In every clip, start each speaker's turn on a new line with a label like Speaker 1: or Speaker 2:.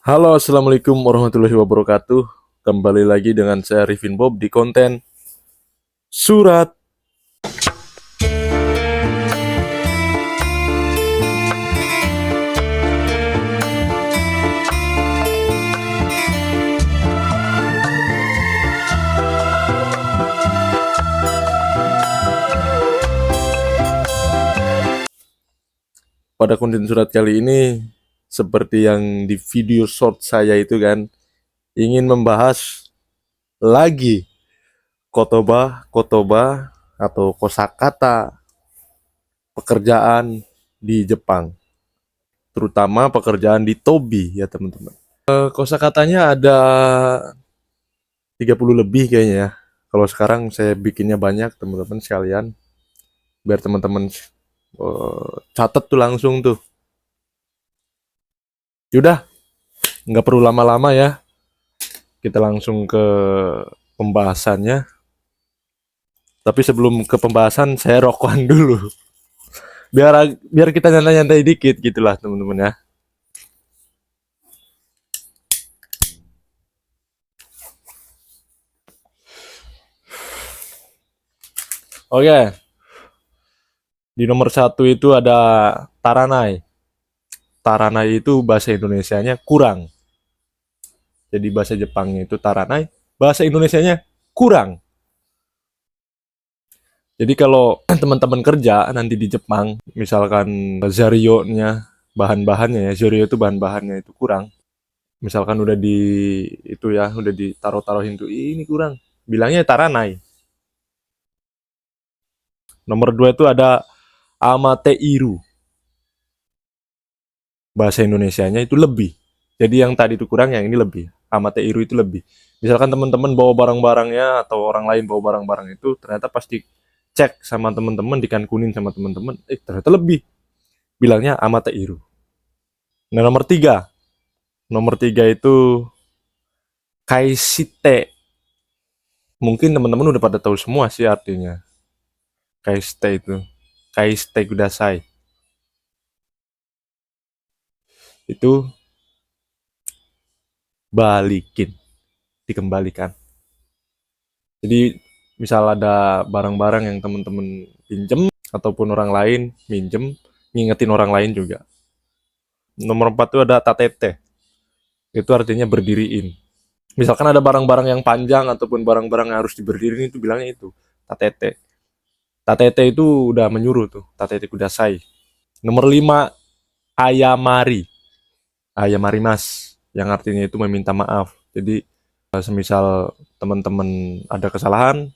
Speaker 1: Halo, assalamualaikum warahmatullahi wabarakatuh. Kembali lagi dengan saya Rifin Bob di konten surat. Pada konten surat kali ini, seperti yang di video short saya itu kan, ingin membahas lagi kotoba atau kosakata pekerjaan di Jepang, terutama pekerjaan di Tobi ya teman-teman. Kosakatanya ada 30 lebih kayaknya ya. Kalau sekarang saya bikinnya banyak teman-teman sekalian, biar teman-teman catat tuh langsung tuh. Yaudah, nggak perlu lama-lama ya. Kita langsung ke pembahasannya. Tapi sebelum ke pembahasan, saya rokokan dulu. Biar biar kita nyantai-nyantai dikit gitulah teman-teman ya. Oke, di nomor satu itu ada Taranai. Taranai itu bahasa Indonesianya kurang. Jadi bahasa Jepangnya itu Taranai, bahasa Indonesianya kurang. Jadi kalau teman-teman kerja nanti di Jepang, misalkan Zario-nya, bahan-bahannya ya, Zario itu bahan-bahannya itu kurang. Misalkan udah di itu ya, udah ditaruh-taruhin tuh, ini kurang. Bilangnya Taranai. Nomor dua itu ada Amateiru. Bahasa Indonesianya itu lebih. Jadi yang tadi itu kurang, yang ini lebih. Amateiru itu lebih. Misalkan teman-teman bawa barang-barangnya atau orang lain bawa barang-barang itu, ternyata pasti cek sama teman-teman, dikankunin sama teman-teman, ternyata lebih. Bilangnya Amateiru. Nah, nomor tiga itu Kaisite. Mungkin teman-teman udah pada tahu semua sih artinya. Kaisite itu. Kaisite kudasai. Itu balikin, dikembalikan. Jadi misal ada barang-barang yang teman-teman pinjem ataupun orang lain minjem, ngingetin orang lain juga. Nomor 4 itu ada tatete. Itu artinya berdiriin. Misalkan ada barang-barang yang panjang ataupun barang-barang yang harus diberdiriin itu bilangnya itu tatete. Tatete itu udah menyuruh tuh, tatete kudasai. Nomor 5 ayamari. Ayamari mas, yang artinya itu meminta maaf. Jadi semisal teman-teman ada kesalahan,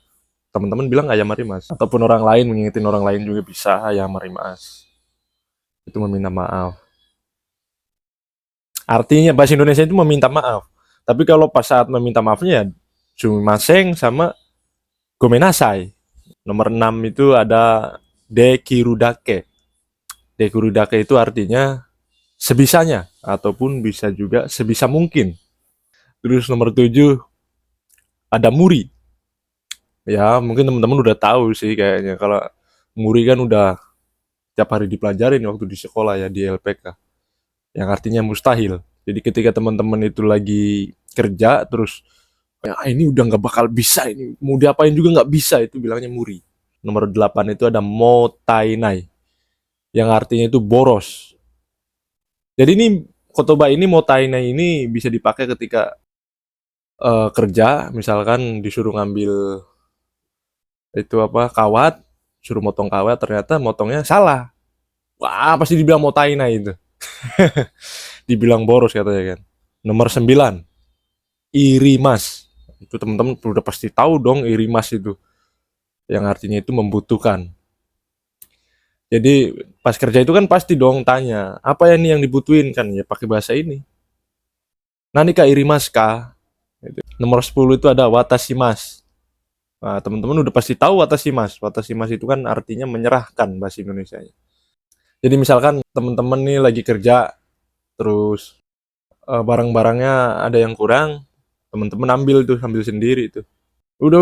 Speaker 1: teman-teman bilang ayamari mas. Ataupun orang lain mengingetin orang lain juga bisa ayamari mas. Itu meminta maaf. Artinya bahasa Indonesia itu meminta maaf. Tapi kalau pas saat meminta maafnya ya sumimasen sama gomenasai. Nomor 6 itu ada dekirudake. Dekirudake itu artinya sebisanya ataupun bisa juga sebisa mungkin. Terus nomor 7 ada muri. Ya, mungkin teman-teman udah tahu sih kayaknya kalau muri kan udah tiap hari dipelajarin waktu di sekolah ya di LPK. Yang artinya mustahil. Jadi ketika teman-teman itu lagi kerja terus ya ini udah nggak bakal bisa ini mau diapain juga nggak bisa itu bilangnya muri. Nomor 8 itu ada motainai yang artinya itu boros. Jadi ini kotoba ini motainai ini bisa dipakai ketika kerja misalkan disuruh ngambil itu apa kawat, suruh motong kawat ternyata motongnya salah. Wah, pasti dibilang motainai itu. Dibilang boros katanya kan. Nomor 9 irimas. Itu teman-teman udah pasti tahu dong irimas itu. Yang artinya itu membutuhkan. Jadi pas kerja itu kan pasti dong tanya, apa ya nih yang dibutuhin kan ya pakai bahasa ini. Nani kak irimas kah? Gitu. Nomor 10 itu ada watashimas. Nah, teman-teman udah pasti tahu watashimas. Watashimas itu kan artinya menyerahkan bahasa Indonesia. Jadi misalkan teman-teman nih lagi kerja terus barang-barangnya ada yang kurang, teman-teman ambil tuh, ambil sendiri itu. Udah.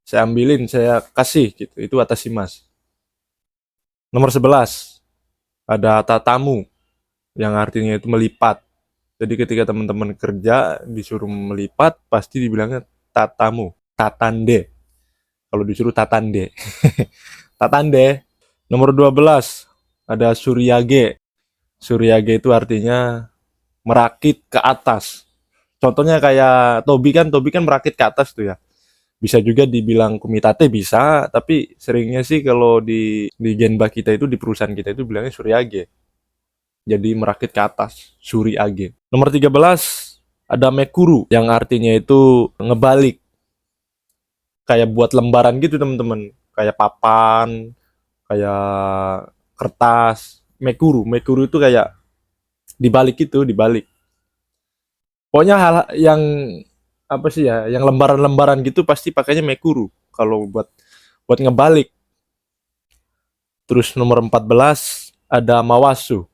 Speaker 1: Saya ambilin, saya kasih gitu. Itu watashimas. Nomor 11 ada tatamu yang artinya itu melipat. Jadi ketika teman-teman kerja disuruh melipat, pasti dibilangnya tatamu, tatande. Kalau disuruh tatande. Tatande. Nomor 12 ada suryage. Suryage itu artinya merakit ke atas. Contohnya kayak Tobi kan merakit ke atas tuh ya. Bisa juga dibilang kumitate bisa, tapi seringnya sih kalau di Genba kita itu di perusahaan kita itu bilangnya suryage. Jadi merakit ke atas, suryage. Nomor 13 ada mekuru yang artinya itu ngebalik, kayak buat lembaran gitu teman-teman, kayak papan, kayak kertas. Mekuru itu kayak dibalik itu, dibalik. Pokoknya hal yang apa sih ya, yang lembaran-lembaran gitu pasti pakainya mekuru kalau buat ngebalik. Terus nomor 14 ada mawasu.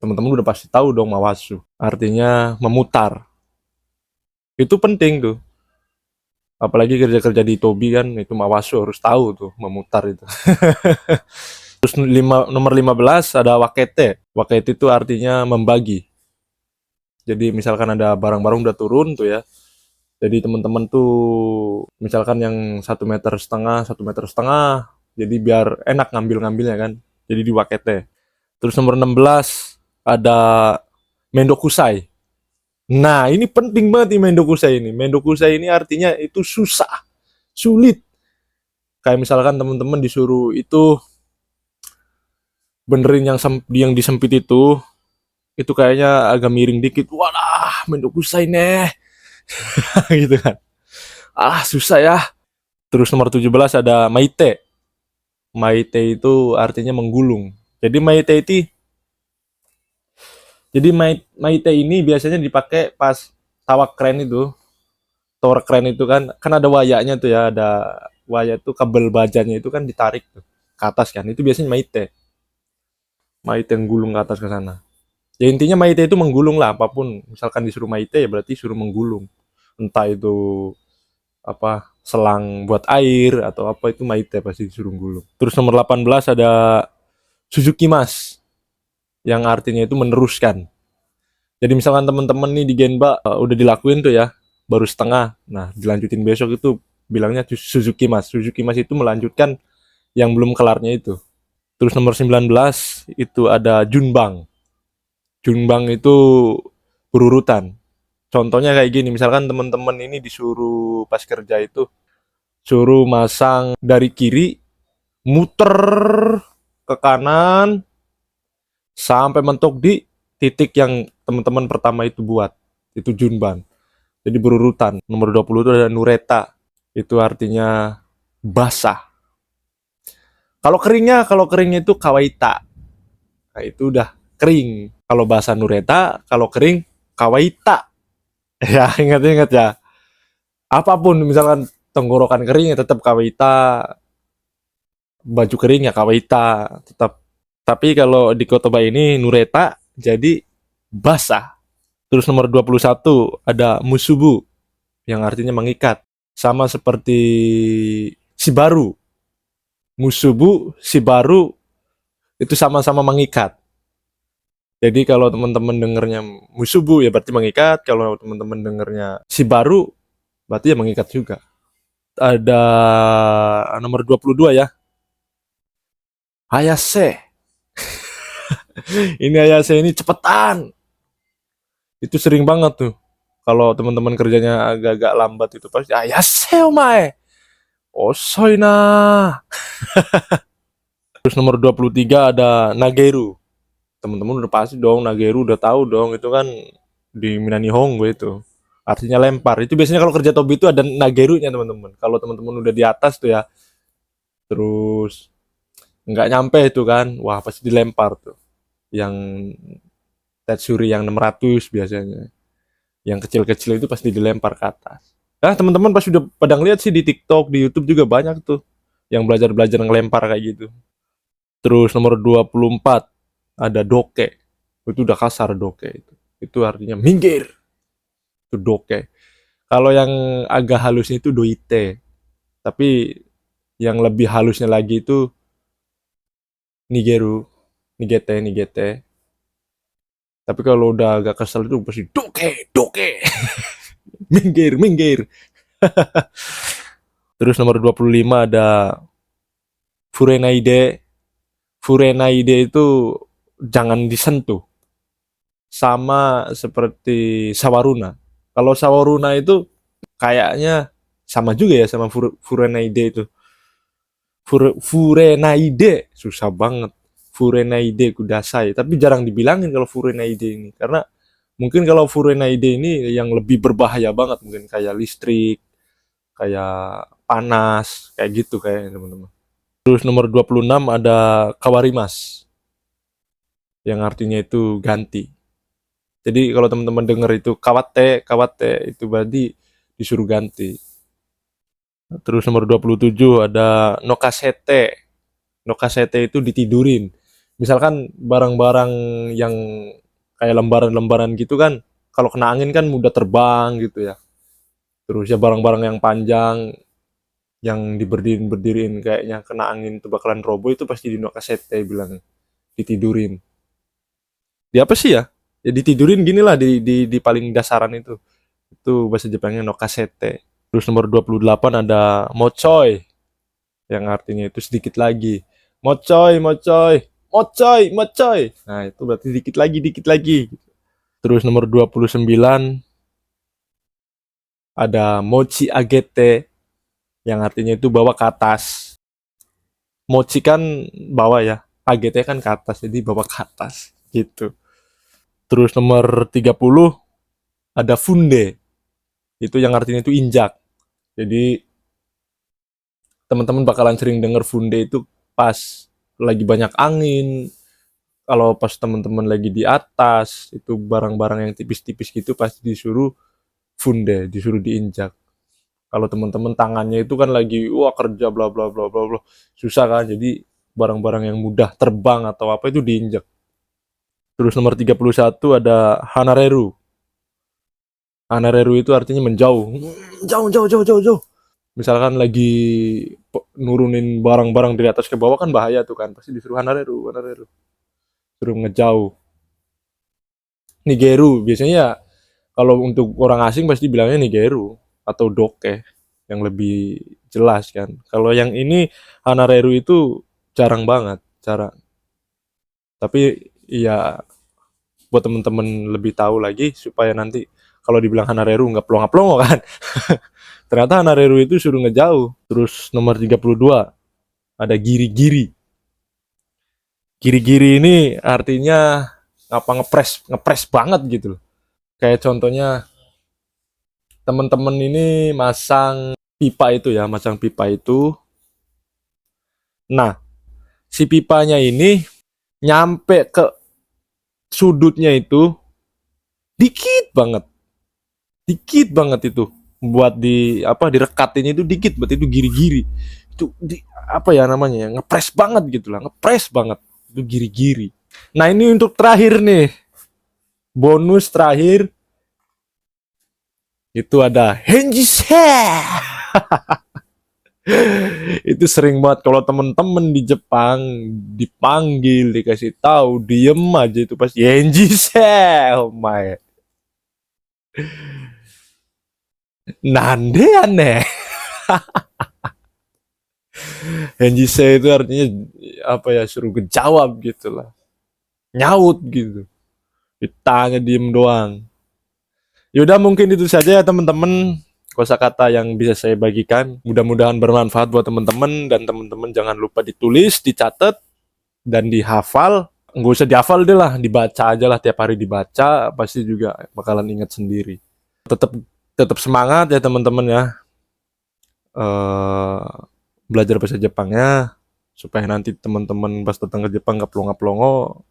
Speaker 1: Teman-teman udah pasti tahu dong mawasu. Artinya memutar. Itu penting tuh. Apalagi kerja-kerja di Tobi kan itu mawasu harus tahu tuh memutar itu. Terus nomor 15 ada wakete. Wakete itu artinya membagi. Jadi misalkan ada barang-barang udah turun tuh ya. Jadi teman-teman tuh misalkan yang 1,5 meter, 1,5 meter, jadi biar enak ngambil-ngambilnya kan. Jadi di wakete. Terus nomor 16 ada mendokusai. Nah, ini penting banget nih mendokusai ini. Mendokusai ini artinya itu susah, sulit. Kayak misalkan teman-teman disuruh itu benerin yang disempit itu kayaknya agak miring dikit. Walah, mendokusai nih. Gitu kan. Ah, susah ya. Terus nomor 17 ada maite. Maite itu artinya menggulung. Jadi maite ini biasanya dipakai pas tawak keren itu. Tower keren itu kan ada wayanya tuh ya, ada waya tuh kabel bajanya itu kan ditarik tuh ke atas kan. Itu biasanya maite. Maite yang gulung ke atas ke sana. Ya intinya maite itu menggulung lah apapun. Misalkan disuruh maite ya berarti suruh menggulung. Entah itu apa selang buat air atau apa itu maite pasti disuruh gulung. Terus nomor 18 ada Suzuki Mas yang artinya itu meneruskan. Jadi misalkan teman-teman nih di Genba udah dilakuin tuh ya, baru setengah. Nah, dilanjutin besok itu bilangnya Suzuki Mas. Suzuki Mas itu melanjutkan yang belum kelarnya itu. Terus nomor 19 itu ada Junbang. Junbang itu berurutan. Contohnya kayak gini, misalkan teman-teman ini disuruh pas kerja itu suruh masang dari kiri, muter ke kanan sampai mentok di titik yang teman-teman pertama itu buat. Itu Junban. Jadi berurutan. Nomor 20 itu ada Nureta. Itu artinya basah. Kalau keringnya itu Kawaita. Nah, itu udah kering. Kalau bahasa Nureta, kalau kering Kawaita. Ya, ingat-ingat ya. Apapun misalkan tenggorokan kering ya tetap Kawaita, baju kering ya Kawaita, tetap. Tapi kalau di Kotoba ini Nureta jadi basah. Terus nomor 21 ada Musubu yang artinya mengikat. Sama seperti si baru. Musubu, si baru itu sama-sama mengikat. Jadi kalau teman-teman dengernya Musubu ya berarti mengikat, kalau teman-teman dengernya si baru berarti ya mengikat juga. Ada nomor 22 ya. Hayase. Ini Hayase ini cepetan. Itu sering banget tuh. Kalau teman-teman kerjanya agak-agak lambat itu pasti Hayase omae. Osoi na. Terus nomor 23 ada Nageru. Teman-teman udah pasti dong, Nageru udah tahu dong, itu kan di Minani Hongo itu. Artinya lempar. Itu biasanya kalau kerja Tobi itu ada Nagerunya, teman-teman. Kalau teman-teman udah di atas tuh ya, terus nggak nyampe itu kan, wah pasti dilempar tuh. Yang Tetsuri yang 600 biasanya. Yang kecil-kecil itu pasti dilempar ke atas. Nah, teman-teman pasti udah pada ngeliat sih di TikTok, di YouTube juga banyak tuh yang belajar-belajar ngelempar kayak gitu. Terus nomor 24 ada doke. Itu udah kasar doke itu. Itu artinya minggir. Itu doke. Kalau yang agak halusnya itu doite. Tapi yang lebih halusnya lagi itu nigeru, nigete. Tapi kalau udah agak kesel itu pasti doke, doke. Minggir, minggir. Terus nomor 25 ada Furenaide. Furenaide itu jangan disentuh. Sama seperti Sawaruna. Kalau Sawaruna itu kayaknya sama juga ya sama Furenaide itu. Furenaide susah banget. Furenaide Kudasai, tapi jarang dibilangin kalau Furenaide ini karena mungkin kalau Furenaide ini yang lebih berbahaya banget mungkin kayak listrik, kayak panas, kayak gitu kayak teman-teman. Terus nomor 26 ada Kawarimas yang artinya itu ganti. Jadi kalau teman-teman dengar itu kawate, kawate itu berarti disuruh ganti. Terus nomor 27 ada nokasete. Nokasete itu ditidurin. Misalkan barang-barang yang kayak lembaran-lembaran gitu kan, kalau kena angin kan mudah terbang gitu ya. Terus ya barang-barang yang panjang yang diberdiriin kayaknya kena angin itu bakalan roboh itu pasti di nokasete bilang ditidurin. Di apa sih ya? Ya ditidurin gini lah di paling dasaran itu. Itu bahasa Jepangnya nokasete. Terus nomor 28 ada mochoi yang artinya itu sedikit lagi. Mochoi, mochoi, mochoi, mochoi. Nah, itu berarti dikit lagi, dikit lagi. Terus nomor 29 ada mochi agete yang artinya itu bawa ke atas. Mochi kan bawa ya, agete kan ke atas, jadi bawa ke atas gitu. Terus nomor 30 ada funde. Itu yang artinya itu injak. Jadi teman-teman bakalan sering denger funde itu pas lagi banyak angin, kalau pas teman-teman lagi di atas itu barang-barang yang tipis-tipis gitu pasti disuruh funde, disuruh diinjak. Kalau teman-teman tangannya itu kan lagi wah kerja bla bla bla bla bla susah kan, jadi barang-barang yang mudah terbang atau apa itu diinjak. Terus nomor 31 ada hanareru. Hanareru itu artinya menjauh, jauh jauh jauh jauh jauh. Misalkan lagi nurunin barang-barang dari atas ke bawah kan bahaya tuh kan, pasti disuruh hanareru, hanareru, suruh ngejauh. Nigeru biasanya ya, kalau untuk orang asing pasti bilangnya Nigeru atau Doke yang lebih jelas kan. Kalau yang ini Hanareru itu jarang banget cara. Tapi ya buat temen-temen lebih tahu lagi supaya nanti kalau dibilang Hanareru nggak plonga-plongo kan. Ternyata Hanareru itu suruh ngejauh. Terus nomor 32 ada giri-giri. Giri-giri ini artinya apa ngepres ngepres banget gitu loh. Kayak contohnya teman-teman ini masang pipa itu ya, masang pipa itu. Nah, si pipanya ini nyampe ke sudutnya itu dikit banget itu. Buat di apa direkatinya itu dikit, berarti itu giri-giri. Itu di apa ya namanya ya, ngepres banget gitu lah, ngepres banget. Itu giri-giri. Nah, ini untuk terakhir nih. Bonus terakhir itu ada Henjise. Itu sering banget kalau temen-temen di Jepang dipanggil dikasih tahu diem aja itu pasti Yenji oh my nande aneh. Yenji itu artinya apa ya suruh ngejawab gitu lah, nyaut gitu, ditanya diem doang. Yaudah mungkin itu saja ya teman-teman kosakata yang bisa saya bagikan, mudah-mudahan bermanfaat buat teman-teman dan teman-teman jangan lupa ditulis, dicatat dan dihafal. Nggak usah dihafal deh lah, dibaca aja lah tiap hari dibaca, pasti juga bakalan ingat sendiri. Tetap tetap semangat ya teman-teman ya, eh belajar bahasa Jepangnya supaya nanti teman-teman pas datang ke Jepang nggak plongo-plongo,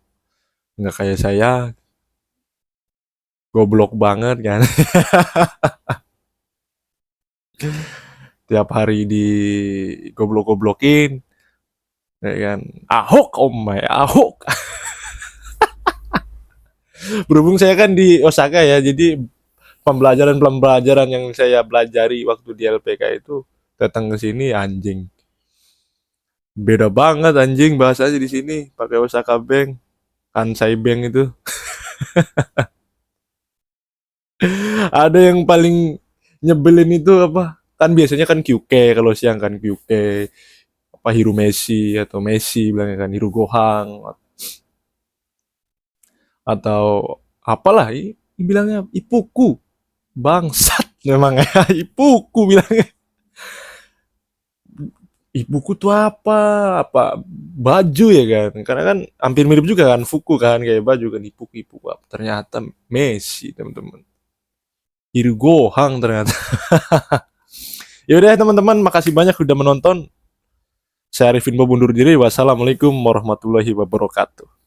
Speaker 1: nggak kayak saya goblok banget kan. Tiap hari di goblok-goblokin ya kan, ahok oh my ahok. Berhubung saya kan di Osaka ya, jadi pembelajaran-pembelajaran yang saya pelajari waktu di LPK itu datang ke sini anjing. Beda banget anjing bahasanya di sini pakai Osaka Bank, Kansai Bank itu. Ada yang paling nyebelin itu apa? Kan biasanya kan QK kalau siang kan QK apa Hiro Messi atau Messi bilangnya kan Hiro Gohang atau apalah bilangnya ipuku bangsat memang ya ipuku bilangnya ibuku tuh apa apa baju ya kan karena kan hampir mirip juga kan fuku kan kayak baju kan ipuku ipuku apa ternyata Messi teman-teman Hiro Gohang ternyata. Yaudah teman-teman, makasih banyak sudah menonton. Saya Arifin Bob undur diri. Wassalamualaikum warahmatullahi wabarakatuh.